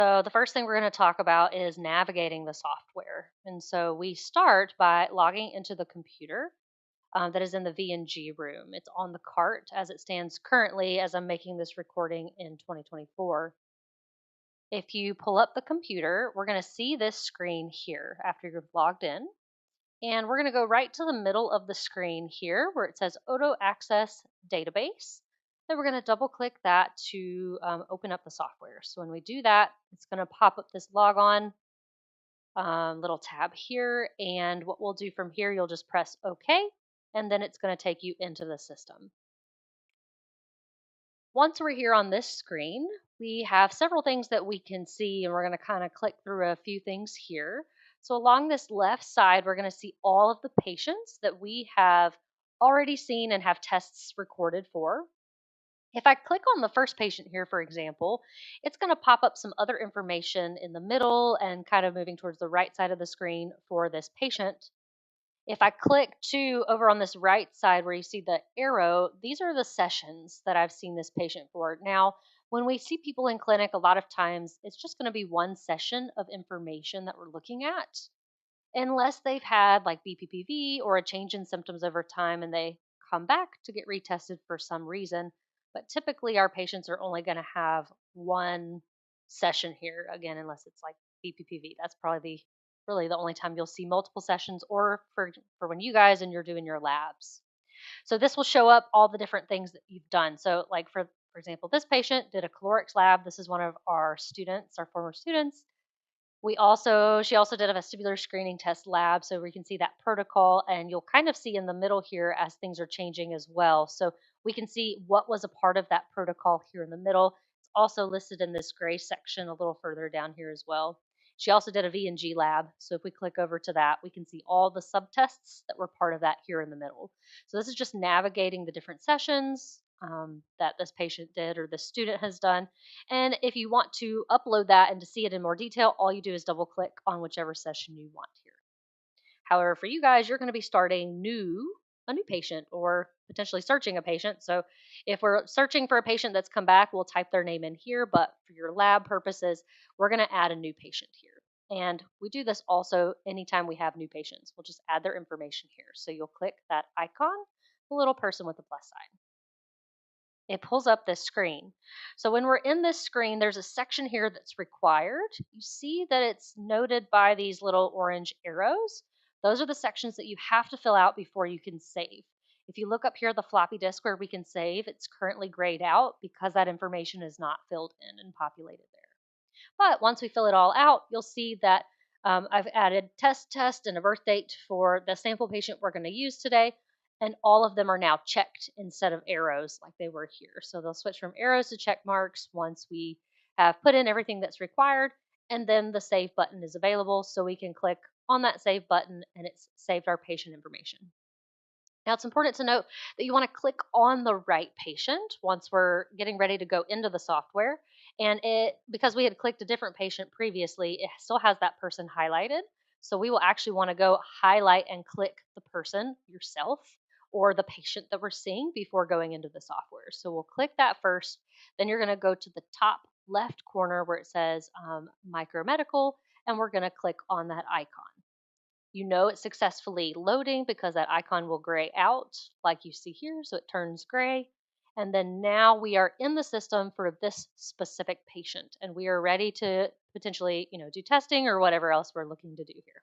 So, the first thing we're going to talk about is navigating the software. And so, we start by logging into the computer that is in the VNG room. It's on the cart as it stands currently as I'm making this recording in 2024. If you pull up the computer, we're going to see this screen here after you've logged in. And we're going to go right to the middle of the screen here where it says Auto Access Database. Then we're going to double click that to open up the software. So when we do that, it's going to pop up this logon little tab here. And what we'll do from here, you'll just press OK, and then it's going to take you into the system. Once we're here on this screen, we have several things that we can see, and we're going to kind of click through a few things here. So along this left side, we're going to see all of the patients that we have already seen and have tests recorded for. If I click on the first patient here, for example, it's going to pop up some other information in the middle and kind of moving towards the right side of the screen for this patient. If I click to over on this right side where you see the arrow, these are the sessions that I've seen this patient for. Now, when we see people in clinic, a lot of times it's just going to be one session of information that we're looking at, unless they've had like BPPV or a change in symptoms over time and they come back to get retested for some reason. But typically, our patients are only going to have one session here, again, unless it's like BPPV. That's probably really the only time you'll see multiple sessions, or for when you guys and you're doing your labs. So this will show up all the different things that you've done. So like for example, this patient did a calorics lab. This is one of our students, our former students. She also did a vestibular screening test lab, so we can see that protocol, and you'll kind of see in the middle here as things are changing as well. So we can see what was a part of that protocol here in the middle. It's also listed in this gray section a little further down here as well. She also did a VNG lab, so if we click over to that, we can see all the subtests that were part of that here in the middle. So this is just navigating the different sessions that this patient did or the student has done. And if you want to upload that and to see it in more detail, all you do is double click on whichever session you want here. However, for you guys, you're going to be starting a new patient or potentially searching a patient. So if we're searching for a patient that's come back, we'll type their name in here. But for your lab purposes, we're going to add a new patient here. And we do this also anytime we have new patients. We'll just add their information here. So you'll click that icon, the little person with the plus sign. It pulls up this screen. So when we're in this screen, there's a section here that's required. You see that it's noted by these little orange arrows. Those are the sections that you have to fill out before you can save. If you look up here, the floppy disk where we can save, it's currently grayed out because that information is not filled in and populated there. But once we fill it all out, you'll see that I've added test, and a birth date for the sample patient we're going to use today. And all of them are now checked instead of arrows like they were here. So they'll switch from arrows to check marks once we have put in everything that's required. And then the save button is available. So we can click on that save button and it's saved our patient information. Now, it's important to note that you want to click on the right patient once we're getting ready to go into the software. And because we had clicked a different patient previously, it still has that person highlighted. So we will actually want to go highlight and click the person yourself or the patient that we're seeing before going into the software. So we'll click that first. Then you're going to go to the top left corner where it says micromedical, and we're going to click on that icon. You know it's successfully loading because that icon will gray out like you see here. So it turns gray. And then now we are in the system for this specific patient and we are ready to potentially, do testing or whatever else we're looking to do here.